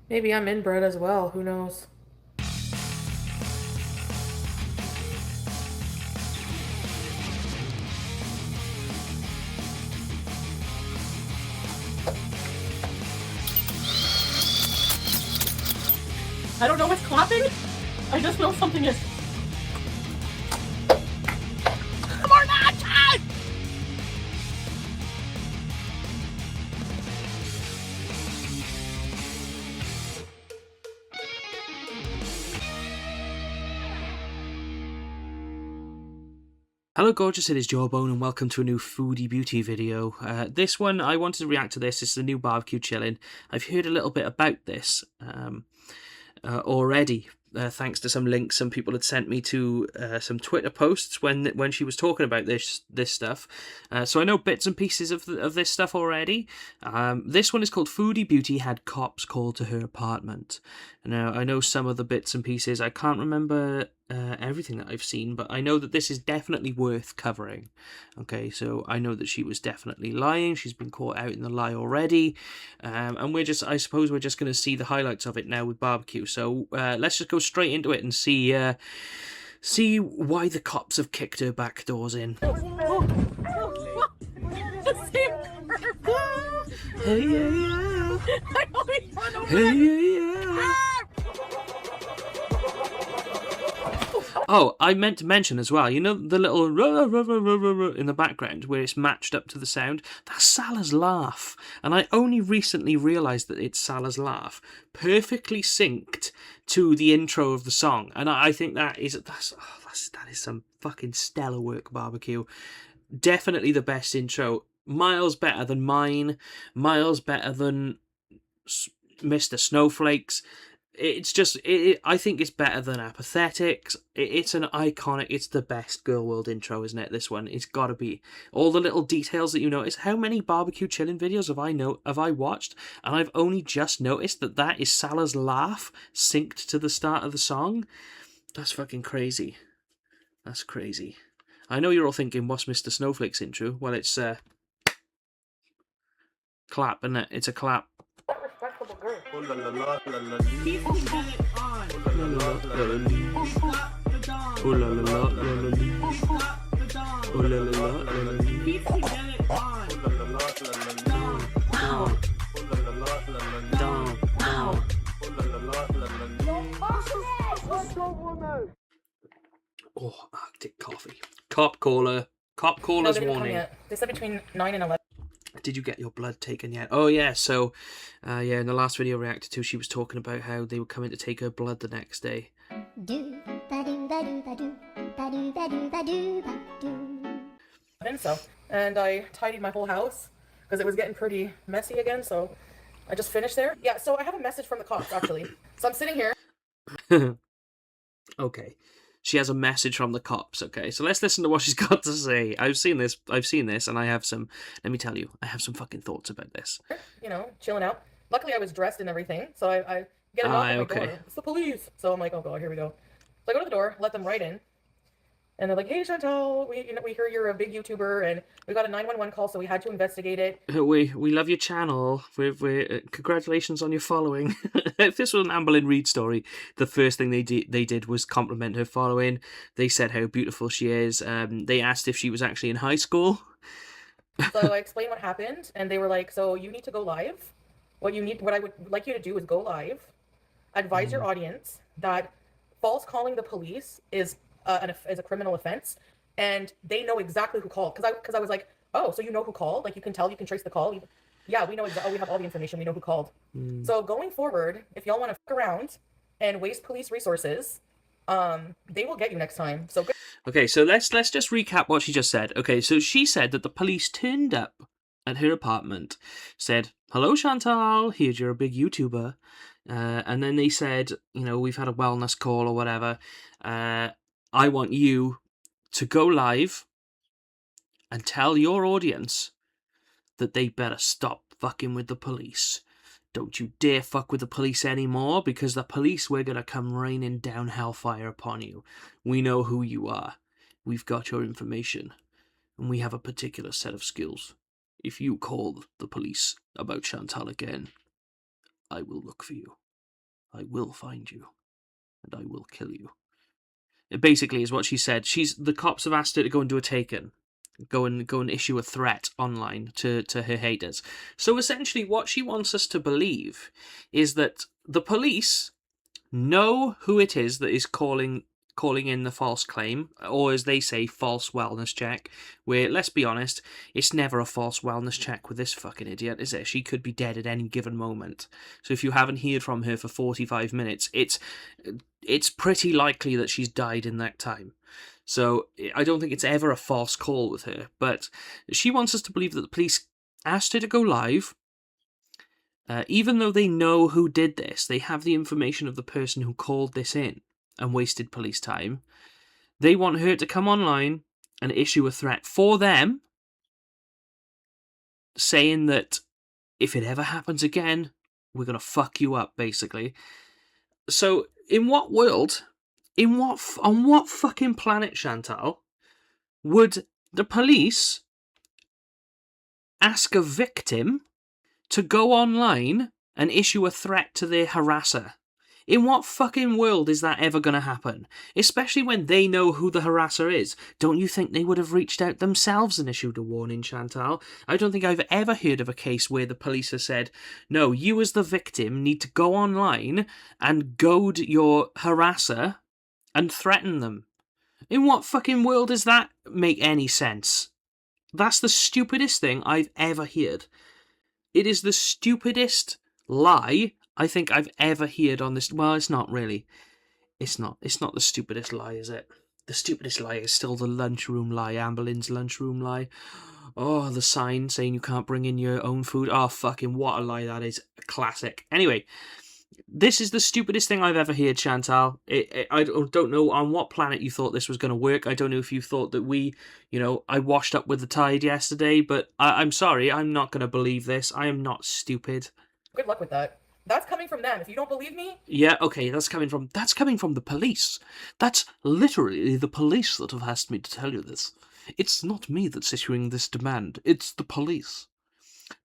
Maybe I'm inbred as well. Who knows? I don't know what's clapping. I just know something is. More nachos! Hello gorgeous, it is Jawbone and welcome to a new Foodie Beauty video. This one, I wanted to react to this. It's the new barbecue chillin'. I've heard a little bit about this already, thanks to some links some people had sent me to some Twitter posts when she was talking about this stuff. So I know bits and pieces of this stuff already. This one is called Foodie Beauty Had Cops Called to Her Apartment. Now I know some of the bits and pieces. I can't remember everything that I've seen, but I know that this is definitely worth covering. Okay, so I know that she was definitely lying. She's been caught out in the lie already, and I suppose we're just going to see the highlights of it now with barbecue. So let's just go straight into it and see why the cops have kicked her back doors in. Hey yeah yeah. Hey yeah yeah. Oh, I meant to mention as well, you know the little in the background where it's matched up to the sound? That's Salah's laugh. And I only recently realised that it's Salah's laugh, perfectly synced to the intro of the song. And I think that is some fucking stellar work, barbecue. Definitely the best intro. Miles better than mine. Miles better than Mr. Snowflakes. It's just, I think it's better than Apathetics. It's an iconic, it's the best Gorlworld intro, isn't it? This one, it's got to be. All the little details that you notice. How many barbecue chilling videos have I watched? And I've only just noticed that is Salah's laugh synced to the start of the song. That's fucking crazy. That's crazy. I know you're all thinking, what's Mr. Snowflake's intro? Well, it's clap, isn't it? It's a clap. Respectable girl. Oh, Arctic coffee. Cop caller. Cop caller's they didn't come warning. yet. They said between 9 and 11. Did you get your blood taken yet? Oh yeah, so in the last video I reacted to, she was talking about how they were coming to take her blood the next day. And I tidied my whole house because it was getting pretty messy again, so I just finished there. Yeah, so I have a message from the cops actually. So I'm sitting here. Okay. She has a message from the cops, okay? So let's listen to what she's got to say. I've seen this, and I have some, let me tell you, I have some fucking thoughts about this. You know, chilling out. Luckily, I was dressed and everything, so I get a knock on my door. It's the police. So I'm like, oh god, here we go. So I go to the door, let them right in, and they're like, hey Chantal, we hear you're a big YouTuber, and we got a 911 call, so we had to investigate it. We love your channel. Congratulations on your following. If this was an Amberlynn Reid story, the first thing they did was compliment her following. They said how beautiful she is. They asked if she was actually in high school. So I explained what happened, and they were like, so you need to go live. What I would like you to do is go live, advise your audience that false calling the police is a criminal offense, and they know exactly who called. Because I was like, oh, so you know who called? Like you can trace the call. Yeah, we know exactly. We have all the information. We know who called. So going forward, if y'all want to fuck around and waste police resources, they will get you next time. So good. Okay, so let's just recap what she just said. Okay, so she said that the police turned up at her apartment, said, hello Chantal, here's you're a big YouTuber, and then they said, you know, we've had a wellness call or whatever, I want you to go live and tell your audience that they better stop fucking with the police. Don't you dare fuck with the police anymore, because the police, we're gonna come raining down hellfire upon you. We know who you are. We've got your information. And we have a particular set of skills. If you call the police about Chantal again, I will look for you. I will find you, and I will kill you. It basically is what she said. The cops have asked her to go and do a take-in. Go and issue a threat online to her haters. So essentially what she wants us to believe is that the police know who it is that is calling in the false claim, or as they say, false wellness check, where, let's be honest, it's never a false wellness check with this fucking idiot, is it? She could be dead at any given moment. So if you haven't heard from her for 45 minutes, it's pretty likely that she's died in that time. So I don't think it's ever a false call with her, but she wants us to believe that the police asked her to go live. Even though they know who did this, they have the information of the person who called this in and wasted police time. They want her to come online and issue a threat for them, saying that if it ever happens again, we're going to fuck you up, basically. So, in what world, on what fucking planet, Chantal, would the police ask a victim to go online and issue a threat to their harasser? In what fucking world is that ever going to happen? Especially when they know who the harasser is. Don't you think they would have reached out themselves and issued a warning, Chantal? I don't think I've ever heard of a case where the police have said, no, you as the victim need to go online and goad your harasser and threaten them. In what fucking world does that make any sense? That's the stupidest thing I've ever heard. It is the stupidest lie I think I've ever heard on this. Well, it's not really. It's not the stupidest lie, is it? The stupidest lie is still the lunchroom lie, Amber Lynn's lunchroom lie. Oh, the sign saying you can't bring in your own food. Oh, fucking what a lie that is. Classic. Anyway, this is the stupidest thing I've ever heard, Chantal. I don't know on what planet you thought this was going to work. I don't know if you thought that I washed up with the tide yesterday, but I'm sorry, I'm not going to believe this. I am not stupid. Good luck with that. That's coming from them. If you don't believe me... Yeah, okay, that's coming from the police. That's literally the police that have asked me to tell you this. It's not me that's issuing this demand. It's the police.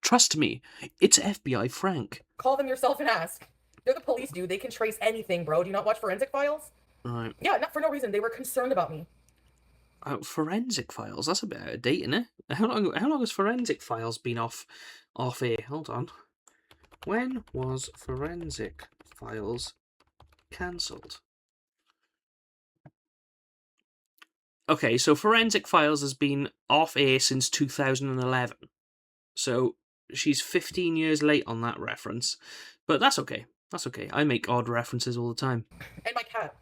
Trust me, it's FBI Frank. Call them yourself and ask. They're the police, dude. They can trace anything, bro. Do you not watch Forensic Files? Right. Yeah, not for no reason. They were concerned about me. Forensic Files? That's a bit out of date, isn't it? How long has Forensic Files been off air? Hold on. When was Forensic Files cancelled? Okay, so Forensic Files has been off air since 2011. So she's 15 years late on that reference. But that's okay. That's okay. I make odd references all the time. And my cat.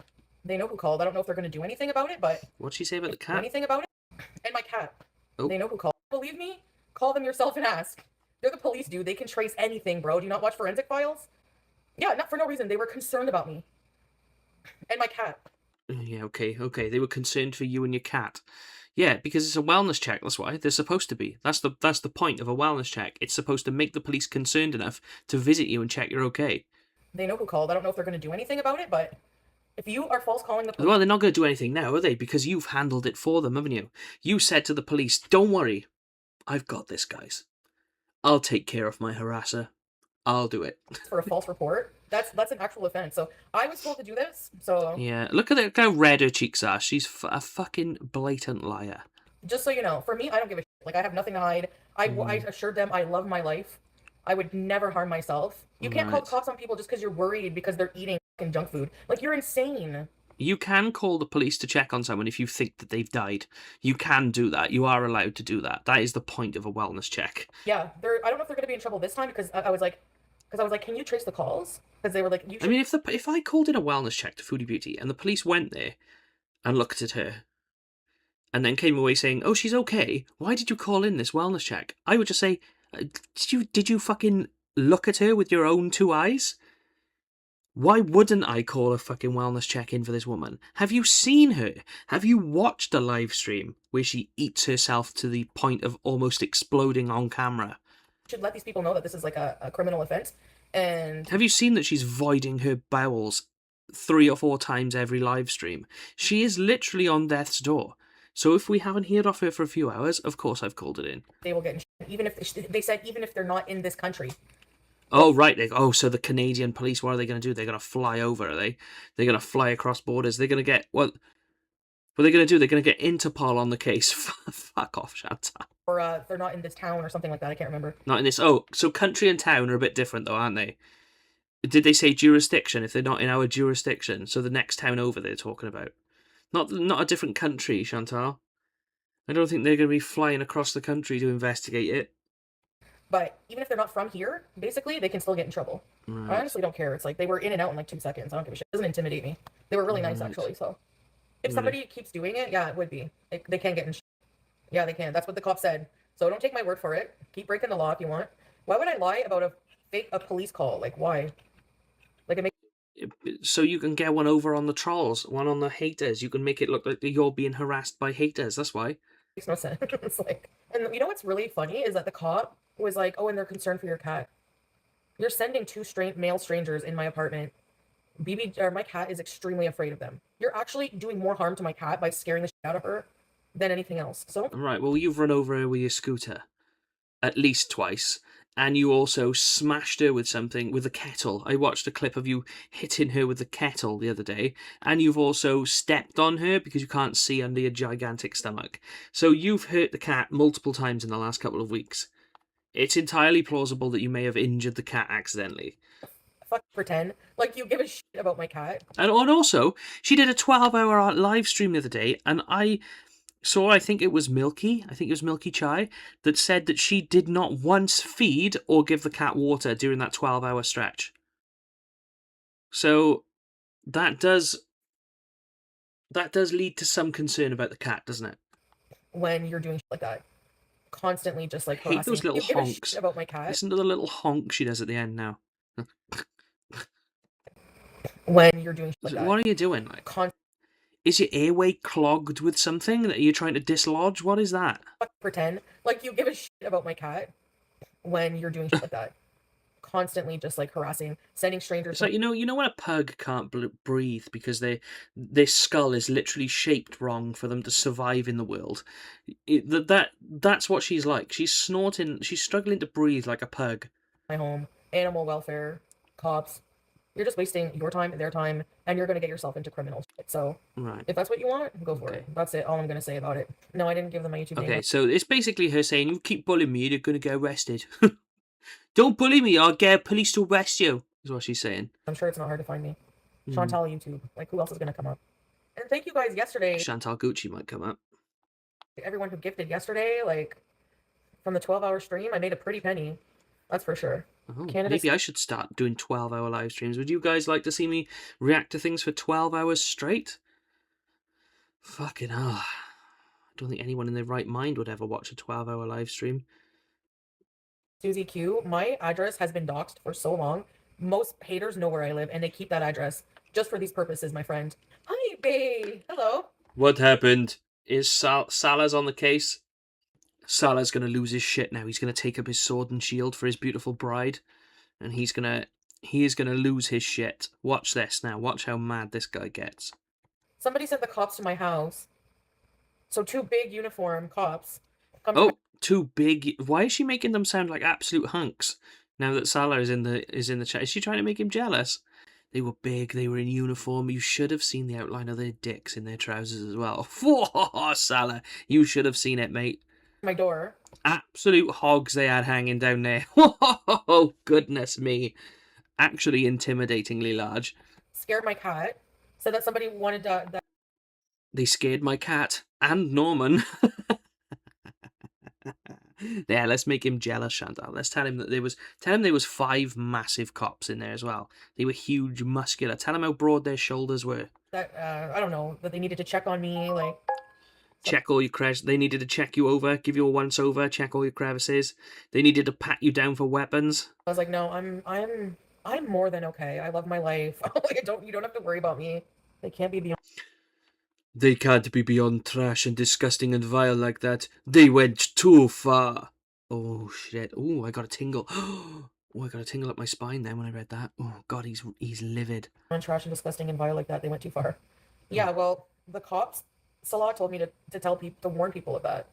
They know who called. I don't know if they're going to do anything about it, but... What'd she say about the cat? Anything about it? And my cat. Oh. They know who called. Believe me? Call them yourself and ask. They're the police, dude. They can trace anything, bro. Do you not watch Forensic Files? Yeah, not for no reason. They were concerned about me. And my cat. Yeah, okay. They were concerned for you and your cat. Yeah, because it's a wellness check, that's why. They're supposed to be. That's the point of a wellness check. It's supposed to make the police concerned enough to visit you and check you're okay. They know who called. I don't know if they're going to do anything about it, but if you are false calling the police... Well, they're not going to do anything now, are they? Because you've handled it for them, haven't you? You said to the police, don't worry. I've got this, guys. I'll take care of my harasser. I'll do it. For a false report. That's an actual offense. So I was told to do this. So yeah, look at how red her cheeks are. She's a fucking blatant liar. Just so you know, for me, I don't give a shit. Like, I have nothing to hide. I assured them I love my life. I would never harm myself. You can't call the cops on people just because you're worried because they're eating fucking junk food. Like, you're insane. You can call the police to check on someone if you think that they've died. You can do that. You are allowed to do that. That is the point of a wellness check. Yeah, I don't know if they're going to be in trouble this time because I was like, can you trace the calls? Because they were like, you should... I mean, if I called in a wellness check to Foodie Beauty and the police went there and looked at her and then came away saying, oh, she's okay, why did you call in this wellness check? I would just say, did you fucking look at her with your own two eyes? Why wouldn't I call a fucking wellness check in for this woman? Have you seen her? Have you watched a live stream where she eats herself to the point of almost exploding on camera? Should let these people know that this is like a criminal offense. And have you seen that she's voiding her bowels 3 or 4 times every live stream? She is literally on death's door. So if we haven't heard off her for a few hours, of course I've called it in. They will get in even if they said even if they're not in this country. Oh, right. So the Canadian police, what are they going to do? They're going to fly over, are they? They're going to fly across borders. They're going to get, what are they going to do? They're going to get Interpol on the case. Fuck off, Chantal. or they're not in this town or something like that. I can't remember. Not in this. Oh, so country and town are a bit different, though, aren't they? Did they say jurisdiction? If they're not in our jurisdiction, so the next town over they're talking about. Not a different country, Chantal. I don't think they're going to be flying across the country to investigate it. But even if they're not from here, basically, they can still get in trouble. Right. I honestly don't care. It's like they were in and out in like 2 seconds. I don't give a shit. It doesn't intimidate me. They were really nice, Right. actually. So if somebody keeps doing it, yeah, it would be. They can get in. Yeah, they can. That's what the cop said. So don't take my word for it. Keep breaking the law if you want. Why would I lie about a police call? Like, why? Like, it makes So you can get one over on the trolls, one on the haters. You can make it look like you're being harassed by haters. That's why. no sense. It's like, and you know what's really funny is that the cop was like, "Oh, and they're concerned for your cat. You're sending two male strangers in my apartment. My cat is extremely afraid of them. You're actually doing more harm to my cat by scaring the shit out of her than anything else. So Right. Well, you've run over her with your scooter at least twice, and you also smashed her with something with a kettle. I watched a clip of you hitting her with the kettle the other day, and you've also stepped on her because you can't see under your gigantic stomach. So you've hurt the cat multiple times in the last couple of weeks. It's entirely plausible that you may have injured the cat accidentally. fuck pretend like you give a shit about my cat. And also, she did a 12-hour live stream the other day, and I think it was Milky Chai, that said that she did not once feed or give the cat water during that 12-hour stretch. So that does lead to some concern about the cat, doesn't it? When you're doing shit like that, constantly just like I hate harassing. those little You give a honks. shit about my cat. Listen to the little honk she does at the end now. When you're doing shit like that, What are you doing? Like, is your airway clogged with something that you're trying to dislodge? What is that? pretend like you give a shit about my cat. When you're doing shit like that, constantly just like harassing, sending strangers. It's like, you know when a pug can't breathe because their skull is literally shaped wrong for them to survive in the world. That's what she's like. She's snorting. She's struggling to breathe like a pug. My home, animal welfare, cops. You're just wasting your time, their time, and you're gonna get yourself into criminal shit. So Right. if that's what you want, go for it. That's it. All I'm gonna say about it. No, I didn't give them my YouTube name. Okay, so it's basically her saying, "You keep bullying me, you're gonna get arrested. Don't bully me, I'll get police to arrest you." Is what she's saying. I'm sure it's not hard to find me. Chantal YouTube. Like, who else is gonna come up? And thank you guys yesterday. Chantal Gucci might come up. Everyone who gifted yesterday, like from the 12-hour stream, I made a pretty penny. That's for sure. Oh, maybe I should start doing 12-hour live streams. Would you guys like to see me react to things for 12 hours straight? Fucking hell. I don't think anyone in their right mind would ever watch a 12-hour live stream. Susie Q, my address has been doxxed for so long. Most haters know where I live, and they keep that address just for these purposes, my friend. Hi, babe. Hello. What happened? Is Salah's on the case? Salah's going to lose his shit now. He's going to take up his sword and shield for his beautiful bride, and he is going to lose his shit. Watch this now. Watch how mad this guy gets. Somebody sent the cops to my house. So 2 big uniform cops come Oh, too big. Why is she making them sound like absolute hunks? Now that Salah is in the chat, is she trying to make him jealous? They were big. They were in uniform. You should have seen the outline of their dicks in their trousers as well. Whoa, Salah, you should have seen it, mate. my door. Absolute hogs they had hanging down there. Oh, goodness me. Actually intimidatingly large. Scared my cat. Said that somebody wanted that. They scared my cat and Norman. Yeah, let's make him jealous, Chantal. Let's tell him that there was 5 massive cops in there as well. They were huge, muscular. Tell him how broad their shoulders were. That I don't know, that they needed to check on me, like check all your crevices. They needed to check you over, give you a once over, check all your crevices. They needed to pat you down for weapons. I was like, no, I'm more than okay. I love my life. Like, you don't have to worry about me. They can't be beyond. They can't be beyond trash and disgusting and vile like that. They went too far. Oh shit. Oh, I got a tingle. Oh, I got a tingle up my spine then when I read that. Oh god, he's livid. Trash and disgusting and vile like that. They went too far. Yeah, well, the cops, Salah told me to tell people, to warn people of that.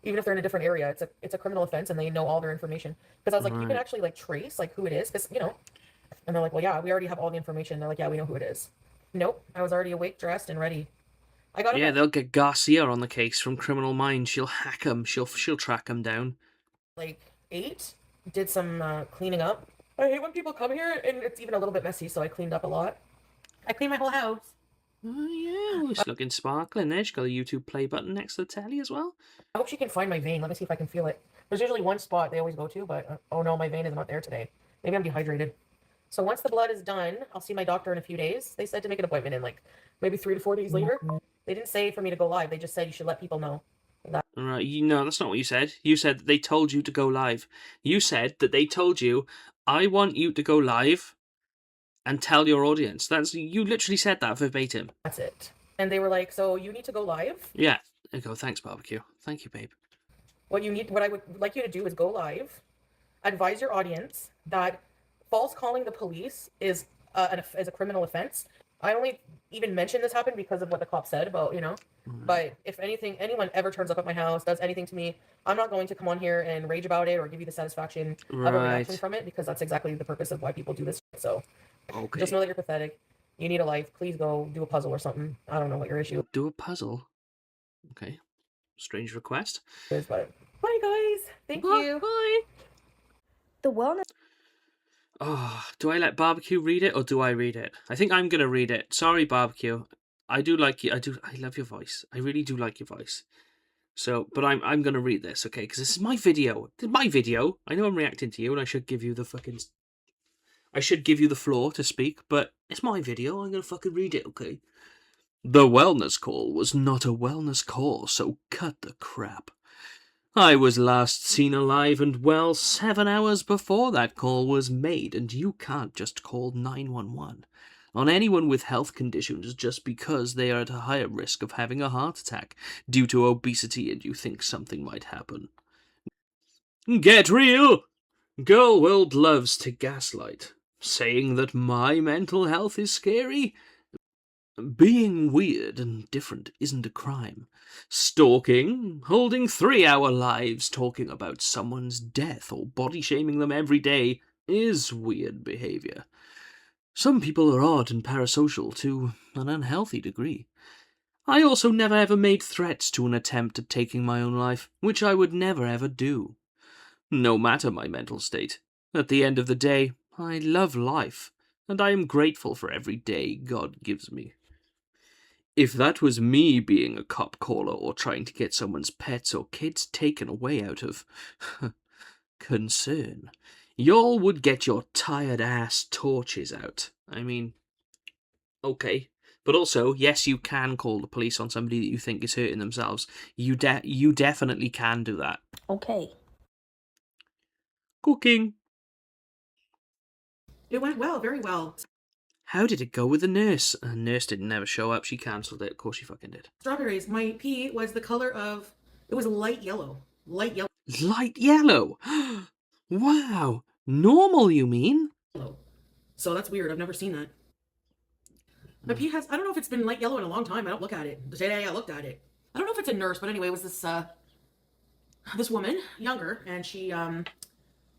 even if they're in a different area. It's a criminal offense, and they know all their information. Because I was like, you can Right. actually like trace like who it is, because And they're like, well, yeah, we already have all the information. They're like, yeah, we know who it is. Nope, I was already awake, dressed, and ready. I got up Yeah, at they'll get Garcia on the case from Criminal Minds. She'll hack him. She'll track him down. like 8, did some cleaning up. I hate when people come here and it's even a little bit messy, so I cleaned up a lot. I cleaned my whole house. Oh yeah, well, she's looking sparkling there. She's got a YouTube play button next to the telly as well. I hope she can find my vein. Let me see if I can feel it. There's usually one spot they always go to, but oh no, my vein is not there today. Maybe I'm dehydrated. So once the blood is done, I'll see my doctor in a few days. They said to make an appointment in like maybe 3 to 4 days later. They didn't say for me to go live. They just said you should let people know. Right, that's not what you said. You said that they told you to go live. You said that they told you, I want you to go live and tell your audience. You literally said that verbatim. That's it. And they were like, so you need to go live. Yeah. There you go. Thanks, barbecue. Thank you, babe. What I would like you to do is go live, advise your audience that false calling the police is a criminal offense. I only even mentioned this happened because of what the cop said about, But if anyone ever turns up at my house, does anything to me, I'm not going to come on here and rage about it or give you the satisfaction of a reaction from it, because that's exactly the purpose of why people do this. So Okay. just know that you're pathetic. You need a life. Please go do a puzzle or something. I don't know what your issue Do a puzzle. Okay. Strange request. is, but bye guys. Thank you. Bye. The wellness. Oh, do I let barbecue read it or do I read it? I think I'm gonna read it. Sorry, barbecue. I do like you. I love your voice. I really do like your voice. So, but I'm gonna read this, okay? Because this is my video. This is my video. I know I'm reacting to you, and I should give you the floor to speak. But it's my video. I'm gonna fucking read it, okay? The wellness call was not a wellness call, so cut the crap. I was last seen alive and well 7 hours before that call was made, and you can't just call 911 on anyone with health conditions just because they are at a higher risk of having a heart attack due to obesity and you think something might happen. Get real! Gorlworld loves to gaslight, saying that my mental health is scary. Being weird and different isn't a crime. Stalking, holding 3-hour lives talking about someone's death or body-shaming them every day is weird behavior. Some people are odd and parasocial to an unhealthy degree. I also never ever made threats to an attempt at taking my own life, which I would never ever do. No matter my mental state, at the end of the day, I love life, and I am grateful for every day God gives me. If that was me being a cop caller or trying to get someone's pets or kids taken away out of concern, y'all would get your tired ass torches out. I mean, okay. But also, yes, you can call the police on somebody that you think is hurting themselves. You definitely can do that. Okay. Cooking. It went well, very well. How did it go with the nurse? The nurse didn't ever show up. She cancelled it. Of course she fucking did. Strawberries. My pee was the color of, it was light yellow. Light yellow. Light yellow. Wow. Normal, you mean? So that's weird. I've never seen that. My pee has, I don't know if it's been light yellow in a long time. I don't look at it. Today I looked at it. I don't know if it's a nurse, but anyway, it was this woman, younger, and she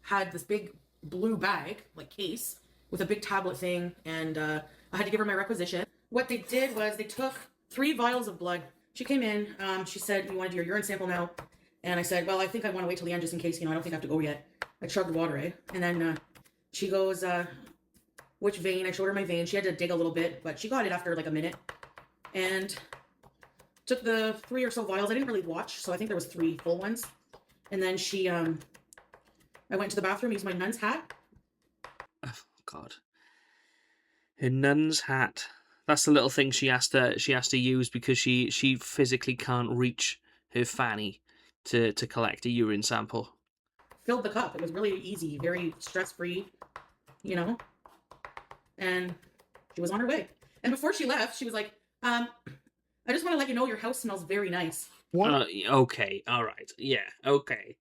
had this big blue bag, like case, with a big tablet thing, and I had to give her my requisition. What they did was they took 3 vials of blood. She came in, she said, you want to do your urine sample now? And I said, well, I think I want to wait till the end just in case, I don't think I have to go yet. I chugged water, eh? And then she goes, which vein? I showed her my vein. She had to dig a little bit, but she got it after like a minute. And took the 3 or so vials. I didn't really watch, so I think there was 3 full ones. And then she, I went to the bathroom, used my nun's hat. Oh, God. Her nun's hat. That's the little thing she has to use because she physically can't reach her fanny to collect a urine sample. Filled the cup. It was really easy, very stress-free, And she was on her way. And before she left, she was like, I just want to let you know your house smells very nice. What? Okay, alright, yeah, okay.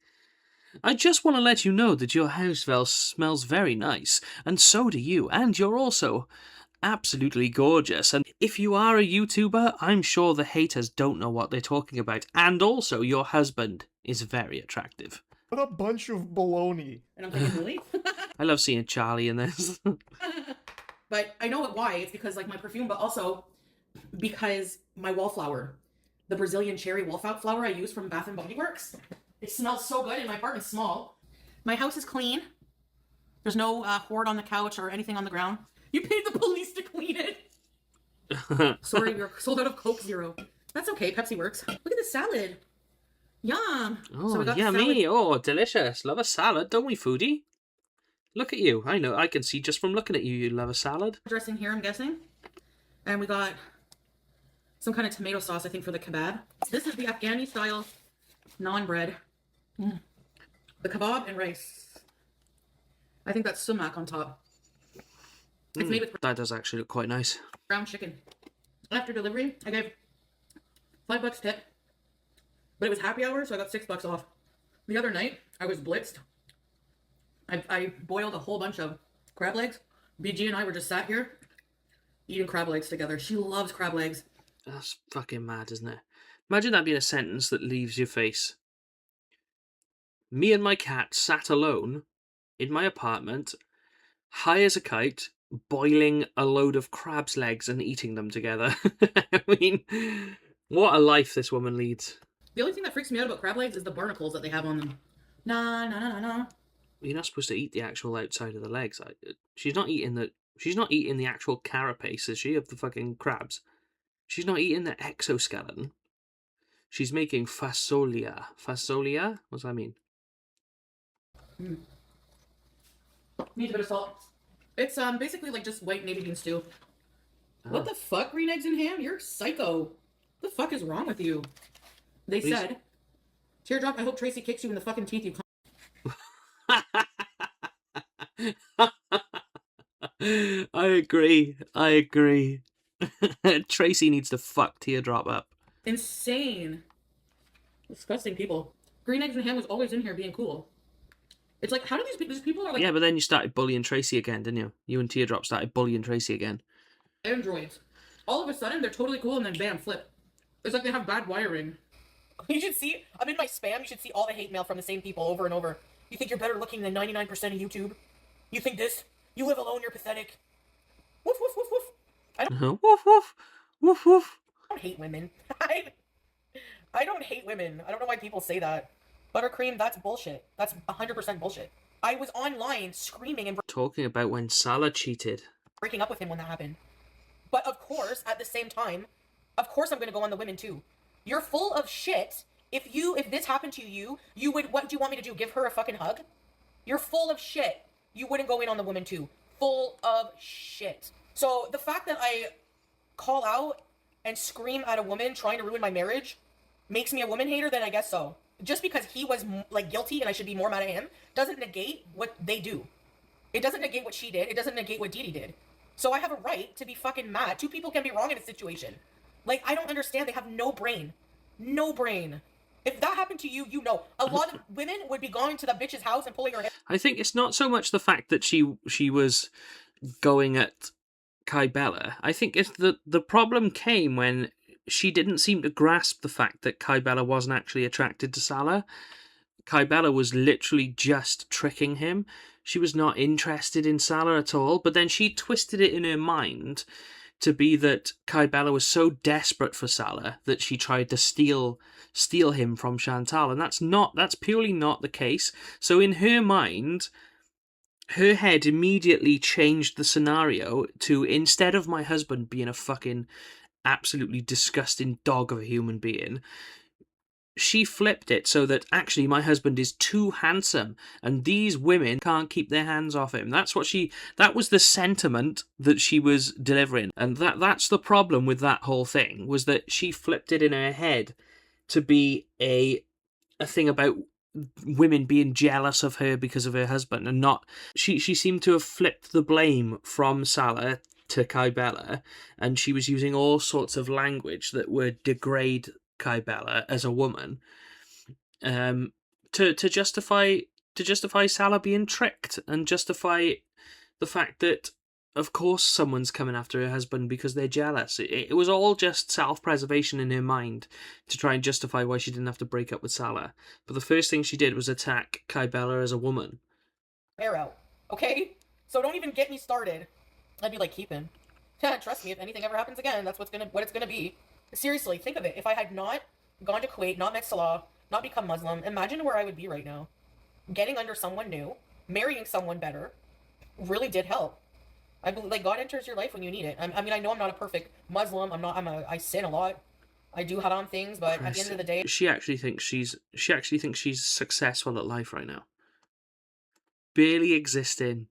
I just want to let you know that your house smells very nice, and so do you, and you're also absolutely gorgeous. And if you are a YouTuber, I'm sure the haters don't know what they're talking about. And also, your husband is very attractive. What a bunch of baloney. And I'm thinking, really? I love seeing Charlie in this. But I know why. It's because like my perfume, but also because my wallflower, the Brazilian cherry wallflower I use from Bath and Body Works, it smells so good, and my apartment's small. My house is clean. There's no hoard on the couch or anything on the ground. You paid the police to clean it. Sorry, we're sold out of Coke Zero. That's okay. Pepsi works. Look at the salad. Yum. Oh, So we got yummy. salad. Oh, delicious. Love a salad, don't we, Foodie? Look at you. I know. I can see just from looking at you, you love a salad. Dressing here, I'm guessing. And we got some kind of tomato sauce, I think, for the kebab. This is the Afghani style naan bread. The kebab and rice. I think that's sumac on top. It's made with That does actually look quite nice. ground chicken. After delivery, I gave $5 tip, but it was happy hour, so I got $6 off. The other night, I was blitzed. I boiled a whole bunch of crab legs. BG and I were just sat here eating crab legs together. She loves crab legs. That's fucking mad, isn't it? Imagine that being a sentence that leaves your face. Me and my cat sat alone in my apartment, high as a kite, boiling a load of crab's legs and eating them together. I mean, what a life this woman leads. The only thing that freaks me out about crab legs is the barnacles that they have on them. Nah. You're not supposed to eat the actual outside of the legs. She's not eating the actual carapace, is she, of the fucking crabs? She's not eating the exoskeleton. She's making fasolia. Fasolia? What does that mean? Needs a bit of salt. It's basically like just white navy bean stew. Oh. What the fuck? Green eggs and ham? You're psycho. What the fuck is wrong with you? They Please. said, Teardrop, I hope Tracy kicks you in the fucking teeth, you cunt. I agree. Tracy needs to fuck Teardrop up. Insane. Disgusting people. Green eggs and ham was always in here being cool. It's like, how do these people are like Yeah, but then you started bullying Tracy again, didn't you? You and Teardrop started bullying Tracy again. androids? All of a sudden, they're totally cool and then bam, flip. It's like they have bad wiring. You should see, I'm in my spam, you should see all the hate mail from the same people over and over. You think you're better looking than 99% of YouTube? You think this? You live alone, you're pathetic. Woof, woof, woof, woof. Woof, woof. Woof, woof. I don't hate women. I don't hate women. I don't know why people say that. Buttercream, that's bullshit. That's 100% bullshit. I was online screaming and Talking about when Salah cheated. breaking up with him when that happened. But of course, at the same time, of course I'm gonna go on the women too. You're full of shit. If this happened to you, what do you want me to do? Give her a fucking hug? You're full of shit. You wouldn't go in on the women too. Full of shit. So the fact that I call out and scream at a woman trying to ruin my marriage makes me a woman hater, then I guess so. Just because he was like guilty and I should be more mad at him doesn't negate what they do. It doesn't negate what she did. It doesn't negate what Dee Dee did. So I have a right to be fucking mad. Two people can be wrong in a situation. Like, I don't understand. They have no brain. No brain. If that happened to you, you know. A lot of women would be going to the bitch's house and pulling her hair. I think it's not so much the fact that she was going at Kai Bella. I think it's the problem came when she didn't seem to grasp the fact that Kai Bella wasn't actually attracted to Salah. Kai Bella was literally just tricking him. She was not interested in Salah at all, but then she twisted it in her mind to be that Kai Bella was so desperate for Salah that she tried to steal him from Chantal, and that's purely not the case. So in her mind, her head immediately changed the scenario to, instead of my husband being a fucking absolutely disgusting dog of a human being, she flipped it so that actually my husband is too handsome and these women can't keep their hands off him. That was the sentiment that she was delivering. And that's the problem with that whole thing, was that she flipped it in her head to be a thing about women being jealous of her because of her husband, and not, she seemed to have flipped the blame from Salah to Kai Bella, and she was using all sorts of language that would degrade Kai Bella as a woman, to justify Salah being tricked, and justify the fact that of course someone's coming after her husband because they're jealous. It was all just self-preservation in her mind to try and justify why she didn't have to break up with Salah. But the first thing she did was attack Kai Bella as a woman. Air out, okay? So don't even get me started. I'd be like, keep him. Trust me, if anything ever happens again, that's what it's gonna be. Seriously, think of it. If I had not gone to Kuwait, not met Salah, not become Muslim, imagine where I would be right now. Getting under someone new, marrying someone better, really did help. I believe, like, God enters your life when you need it. I mean, I know I'm not a perfect Muslim. I sin a lot. I do haram things, but at the end of the day, she actually thinks she's successful at life right now. Barely existing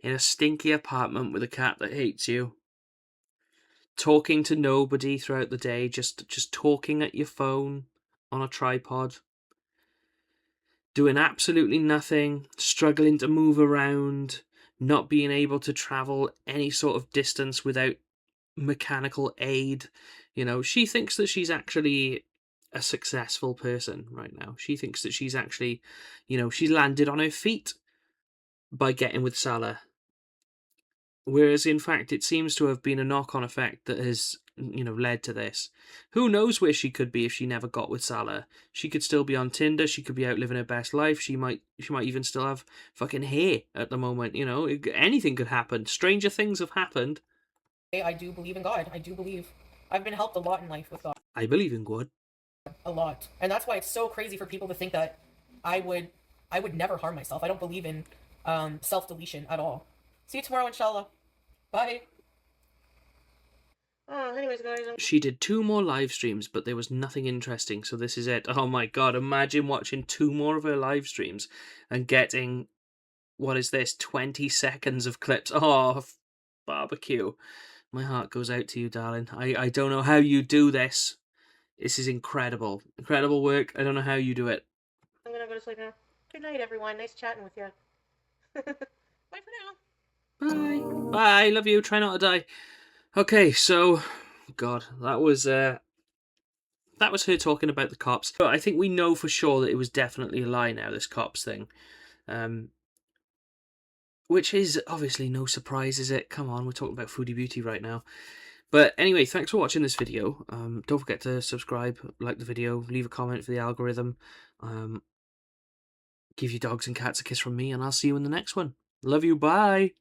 in a stinky apartment with a cat that hates you. Talking to nobody throughout the day, just talking at your phone on a tripod. Doing absolutely nothing, struggling to move around, not being able to travel any sort of distance without mechanical aid. You know, she thinks that she's actually a successful person right now. She thinks that she's actually, you know, she's landed on her feet by getting with Salah. Whereas, in fact, it seems to have been a knock-on effect that has, you know, led to this. Who knows where she could be if she never got with Salah? She could still be on Tinder. She could be out living her best life. She might even still have fucking hair at the moment. You know, anything could happen. Stranger things have happened. I do believe in God. I do believe. I've been helped a lot in life with God. I believe in God. A lot. And that's why it's so crazy for people to think that I would never harm myself. I don't believe in self-deletion at all. See you tomorrow, inshallah. Bye. Anyways, guys. She did 2 more live streams, but there was nothing interesting, so this is it. Oh my god, imagine watching 2 more of her live streams and getting, what is this, 20 seconds of clips. Oh, barbecue. My heart goes out to you, darling. I don't know how you do this. This is incredible. Incredible work. I don't know how you do it. I'm gonna go to sleep now. Good night, everyone. Nice chatting with you. Bye for now. Bye. Bye. Love you. Try not to die. Okay, so, God, that was her talking about the cops. But I think we know for sure that it was definitely a lie now, this cops thing. Which is obviously no surprise, is it? Come on, we're talking about Foodie Beauty right now. But anyway, thanks for watching this video. Don't forget to subscribe, like the video, leave a comment for the algorithm. Give your dogs and cats a kiss from me, and I'll see you in the next one. Love you, bye!